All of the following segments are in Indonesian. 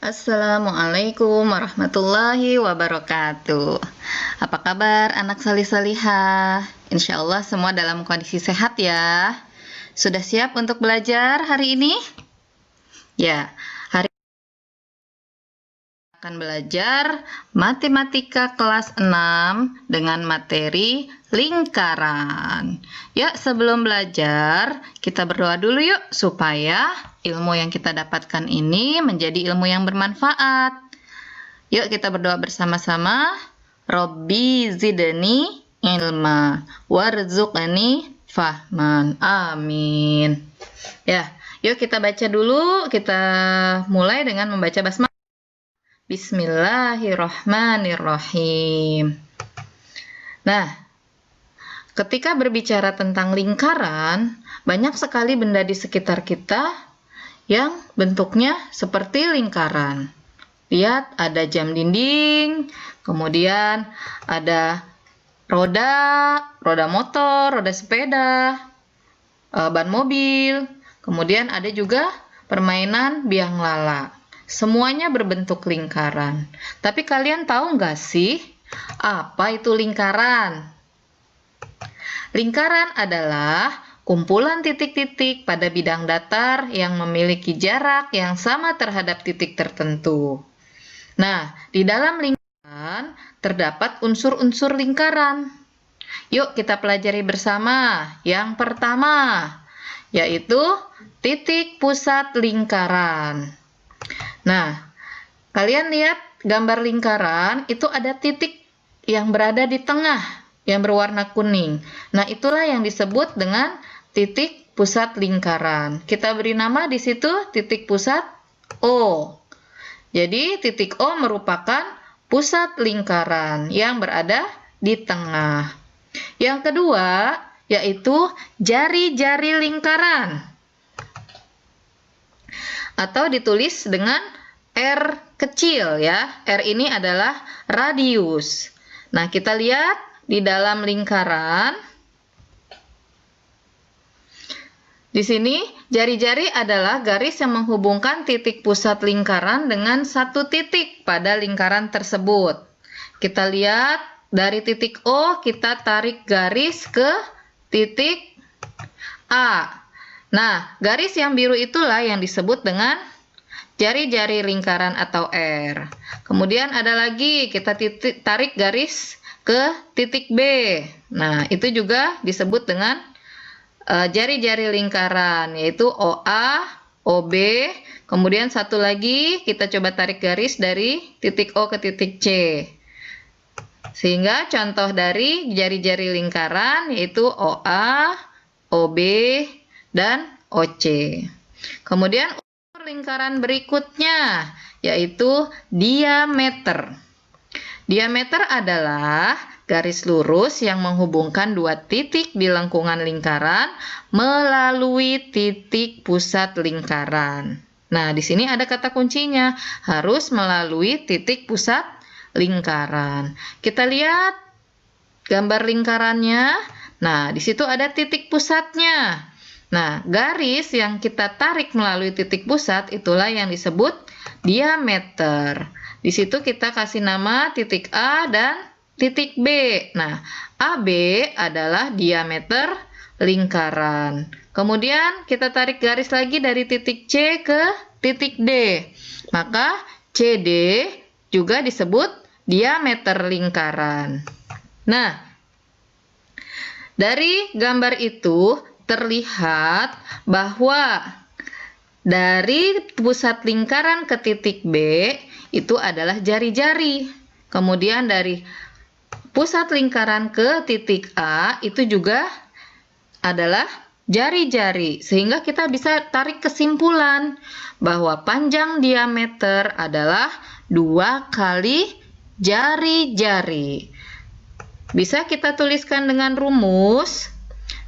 Assalamualaikum warahmatullahi wabarakatuh. Apa kabar anak salih-salihah? Insya Allah semua dalam kondisi sehat ya. Sudah siap untuk belajar hari ini? Ya, hari ini akan belajar matematika kelas 6 dengan materi lingkaran. Ya, sebelum belajar, kita berdoa dulu yuk supaya ilmu yang kita dapatkan ini menjadi ilmu yang bermanfaat. Yuk kita berdoa bersama-sama. Robbi zidni ilma warzuqni fahman. Amin. Ya, yuk kita baca dulu. Kita mulai dengan membaca basmalah. Bismillahirrahmanirrahim. Nah, ketika berbicara tentang lingkaran, banyak sekali benda di sekitar kita yang bentuknya seperti lingkaran. Lihat, ada jam dinding, kemudian ada roda motor, roda sepeda, ban mobil, kemudian ada juga permainan biang lala. Semuanya berbentuk lingkaran. Tapi kalian tahu nggak sih, apa itu lingkaran? Lingkaran adalah kumpulan titik-titik pada bidang datar yang memiliki jarak yang sama terhadap titik tertentu. Nah, di dalam lingkaran terdapat unsur-unsur lingkaran. Yuk kita pelajari bersama. Yang pertama, yaitu titik pusat lingkaran. Nah, kalian lihat gambar lingkaran, itu ada titik yang berada di tengah, yang berwarna kuning. Nah, itulah yang disebut dengan titik pusat lingkaran. Kita beri nama di situ titik pusat O. Jadi, titik O merupakan pusat lingkaran yang berada di tengah. Yang kedua, yaitu jari-jari lingkaran. Atau ditulis dengan R kecil ya. R ini adalah radius. Nah, kita lihat di dalam lingkaran. Di sini, jari-jari adalah garis yang menghubungkan titik pusat lingkaran dengan satu titik pada lingkaran tersebut. Kita lihat dari titik O, kita tarik garis ke titik A. Nah, garis yang biru itulah yang disebut dengan jari-jari lingkaran atau R. Kemudian ada lagi, kita tarik garis ke titik B. Nah, itu juga disebut dengan jari-jari lingkaran, yaitu OA, OB, kemudian satu lagi kita coba tarik garis dari titik O ke titik C. Sehingga contoh dari jari-jari lingkaran yaitu OA, OB, dan OC. Kemudian unsur lingkaran berikutnya yaitu diameter. Diameter adalah garis lurus yang menghubungkan dua titik di lengkungan lingkaran melalui titik pusat lingkaran. Nah, di sini ada kata kuncinya, harus melalui titik pusat lingkaran. Kita lihat gambar lingkarannya. Nah, di situ ada titik pusatnya. Nah, garis yang kita tarik melalui titik pusat itulah yang disebut diameter. Di situ kita kasih nama titik A dan titik B. Nah, AB adalah diameter lingkaran. Kemudian kita tarik garis lagi dari titik C ke titik D. Maka CD juga disebut diameter lingkaran. Nah, dari gambar itu terlihat bahwa dari pusat lingkaran ke titik B itu adalah jari-jari. Kemudian dari pusat lingkaran ke titik A itu juga adalah jari-jari. Sehingga kita bisa tarik kesimpulan bahwa panjang diameter adalah 2 kali jari-jari. Bisa kita tuliskan dengan rumus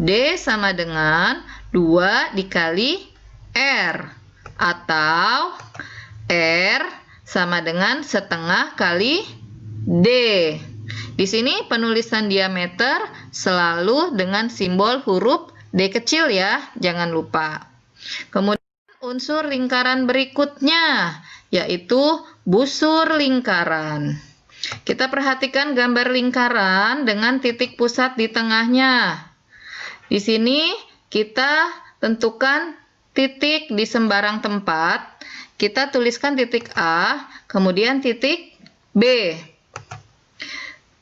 D sama dengan 2 dikali R, atau R sama dengan setengah kali D. Di sini penulisan diameter selalu dengan simbol huruf D kecil ya, jangan lupa. Kemudian unsur lingkaran berikutnya yaitu busur lingkaran. Kita perhatikan gambar lingkaran dengan titik pusat di tengahnya. Di sini kita tentukan titik di sembarang tempat. Kita tuliskan titik A, kemudian titik B.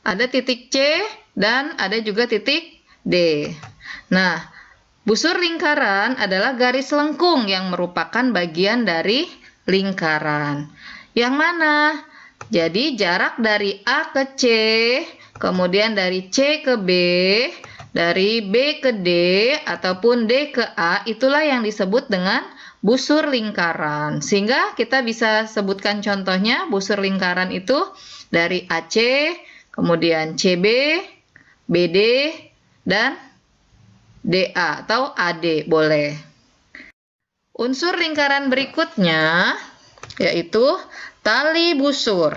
Ada titik C dan ada juga titik D. Nah, busur lingkaran adalah garis lengkung yang merupakan bagian dari lingkaran. Yang mana? Jadi jarak dari A ke C, kemudian dari C ke B, dari B ke D, ataupun D ke A, itulah yang disebut dengan busur lingkaran. Sehingga kita bisa sebutkan contohnya, busur lingkaran itu dari AC, kemudian CB, BD, dan DA atau AD boleh. Unsur lingkaran berikutnya yaitu tali busur.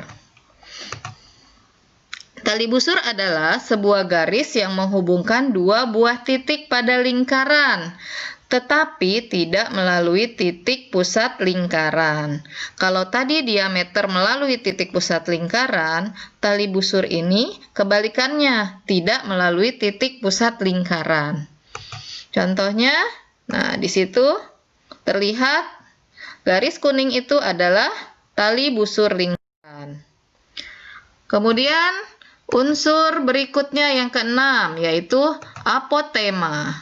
Tali busur adalah sebuah garis yang menghubungkan dua buah titik pada lingkaran, tetapi tidak melalui titik pusat lingkaran. Kalau tadi diameter melalui titik pusat lingkaran, tali busur ini kebalikannya, tidak melalui titik pusat lingkaran. Contohnya, nah di situ terlihat garis kuning itu adalah tali busur lingkaran. Kemudian unsur berikutnya yang keenam yaitu apotema.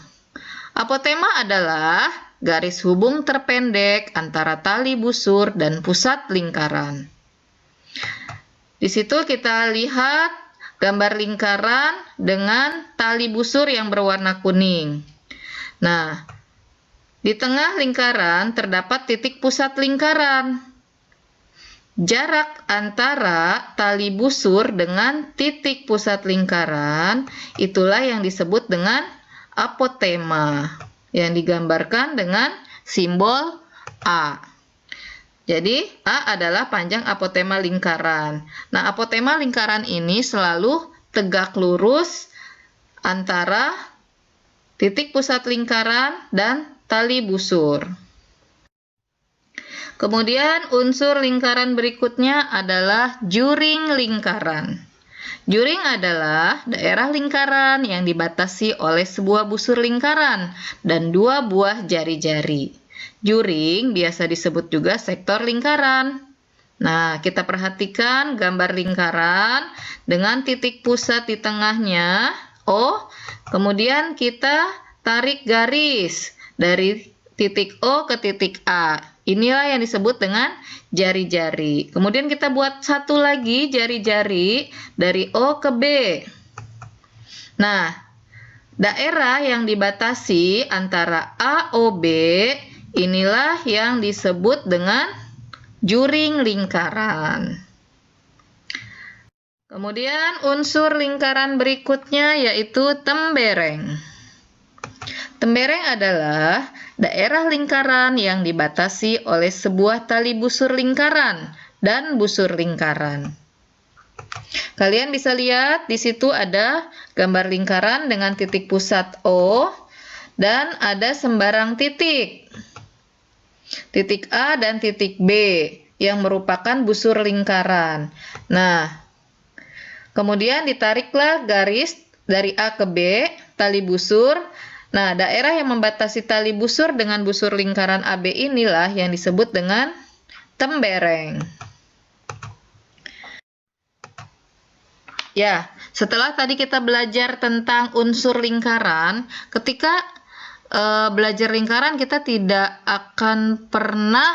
Apotema adalah garis hubung terpendek antara tali busur dan pusat lingkaran. Di situ kita lihat gambar lingkaran dengan tali busur yang berwarna kuning. Nah, di tengah lingkaran terdapat titik pusat lingkaran. Jarak antara tali busur dengan titik pusat lingkaran itulah yang disebut dengan apotema, yang digambarkan dengan simbol A. Jadi, A adalah panjang apotema lingkaran. Nah, apotema lingkaran ini selalu tegak lurus antara titik pusat lingkaran dan tali busur. Kemudian unsur lingkaran berikutnya adalah juring lingkaran. Juring adalah daerah lingkaran yang dibatasi oleh sebuah busur lingkaran dan dua buah jari-jari. Juring biasa disebut juga sektor lingkaran. Nah, kita perhatikan gambar lingkaran dengan titik pusat di tengahnya, O. Kemudian kita tarik garis dari titik O ke titik A. Inilah yang disebut dengan jari-jari. Kemudian kita buat satu lagi jari-jari dari O ke B. Nah, daerah yang dibatasi antara A, O, B, inilah yang disebut dengan juring lingkaran. Kemudian unsur lingkaran berikutnya yaitu tembereng. Tembereng adalah daerah lingkaran yang dibatasi oleh sebuah tali busur lingkaran dan busur lingkaran. Kalian bisa lihat di situ ada gambar lingkaran dengan titik pusat O dan ada sembarang titik. Titik A dan titik B yang merupakan busur lingkaran. Nah, kemudian ditariklah garis dari A ke B, tali busur. Nah, daerah yang membatasi tali busur dengan busur lingkaran AB inilah yang disebut dengan tembereng. Ya, setelah tadi kita belajar tentang unsur lingkaran, ketika belajar lingkaran kita tidak akan pernah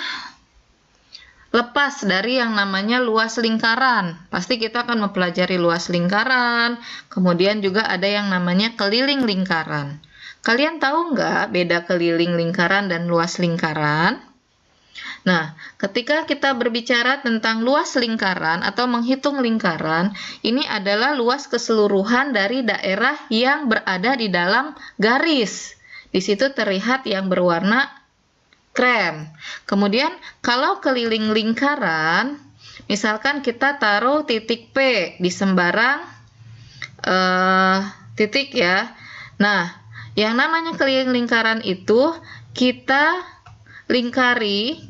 lepas dari yang namanya luas lingkaran. Pasti kita akan mempelajari luas lingkaran, kemudian juga ada yang namanya keliling lingkaran. Kalian tahu nggak beda keliling lingkaran dan luas lingkaran? Nah, ketika kita berbicara tentang luas lingkaran atau menghitung lingkaran, ini adalah luas keseluruhan dari daerah yang berada di dalam garis. Di situ terlihat yang berwarna krem. Kemudian, kalau keliling lingkaran, misalkan kita taruh titik P di sembarang titik ya. Nah, yang namanya keliling lingkaran itu kita lingkari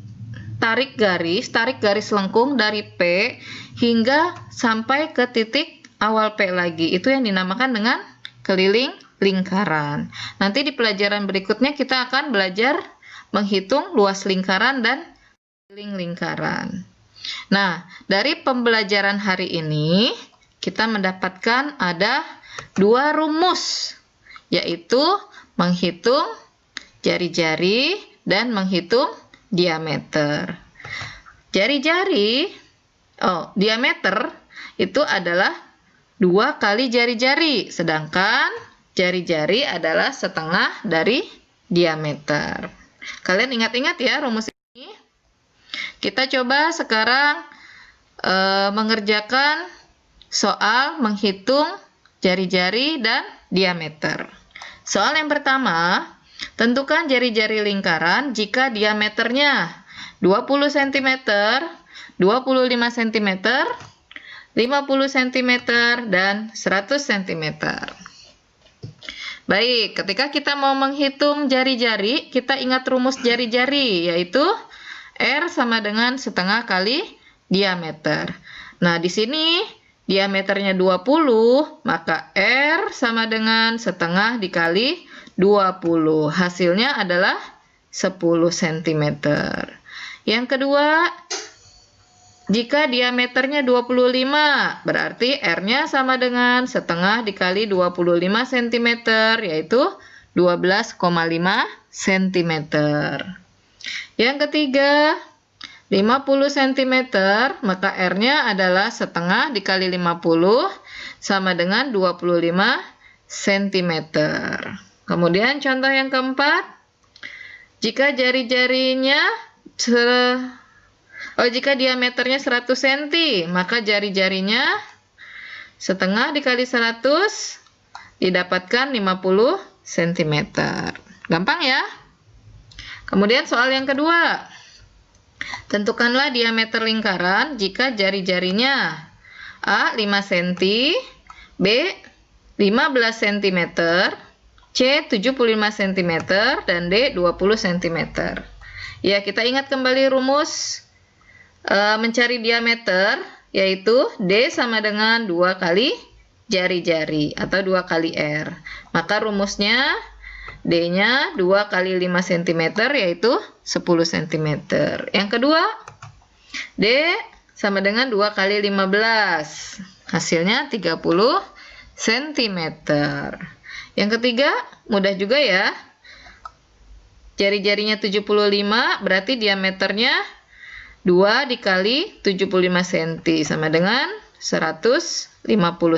tarik garis lengkung dari P hingga sampai ke titik awal P lagi. Itu yang dinamakan dengan keliling lingkaran. Nanti di pelajaran berikutnya kita akan belajar menghitung luas lingkaran dan keliling lingkaran. Nah, dari pembelajaran hari ini kita mendapatkan ada 2 rumus, yaitu menghitung jari-jari dan menghitung diameter. Diameter itu adalah 2 kali jari-jari, sedangkan jari-jari adalah setengah dari diameter. Kalian ingat-ingat ya rumus ini. Kita coba sekarang mengerjakan soal menghitung jari-jari dan diameter. Soal yang pertama, tentukan jari-jari lingkaran jika diameternya 20 cm, 25 cm, 50 cm, dan 100 cm. Baik, ketika kita mau menghitung jari-jari, kita ingat rumus jari-jari, yaitu R sama dengan setengah kali diameter. Nah, di sini diameternya 20, maka R sama dengan setengah dikali 20. Hasilnya adalah 10 cm. Yang kedua, jika diameternya 25, berarti R-nya sama dengan setengah dikali 25 cm, yaitu 12,5 cm. Yang ketiga, 50 cm, maka R-nya adalah setengah dikali 50, sama dengan 25 cm. Kemudian contoh yang keempat, jika diameternya 100 cm, maka jari-jarinya setengah dikali 100 didapatkan 50 cm. Gampang ya? Kemudian soal yang kedua, tentukanlah diameter lingkaran jika jari-jarinya A 5 cm, B 15 cm, C 75 cm, dan D 20 cm. Ya, kita ingat kembali rumus mencari diameter, yaitu D sama dengan 2 kali jari-jari atau 2 kali R. Maka rumusnya D-nya 2 kali 5 cm, yaitu 10 cm. Yang kedua, D sama dengan 2 kali 15. Hasilnya 30 cm. Yang ketiga, mudah juga ya. Jari-jarinya 75, berarti diameternya 2 dikali 75 cm sama dengan 150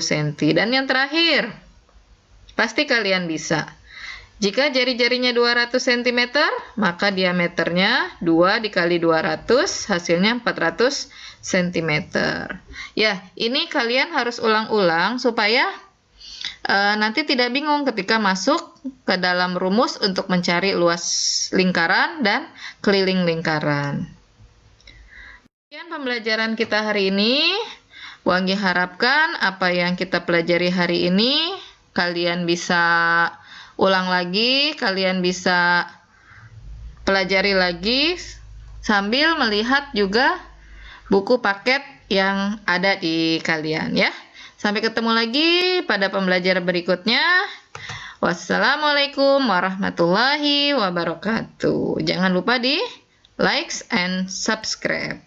cm. Dan yang terakhir, pasti kalian bisa. Jika jari-jarinya 200 cm, maka diameternya 2 dikali 200, hasilnya 400 cm. Ya, ini kalian harus ulang-ulang supaya nanti tidak bingung ketika masuk ke dalam rumus untuk mencari luas lingkaran dan keliling lingkaran. Sekian pembelajaran kita hari ini. Wangi harapkan apa yang kita pelajari hari ini kalian bisa ulang lagi, kalian bisa pelajari lagi sambil melihat juga buku paket yang ada di kalian ya. Sampai ketemu lagi pada pembelajaran berikutnya. Wassalamualaikum warahmatullahi wabarakatuh. Jangan lupa di like and subscribe.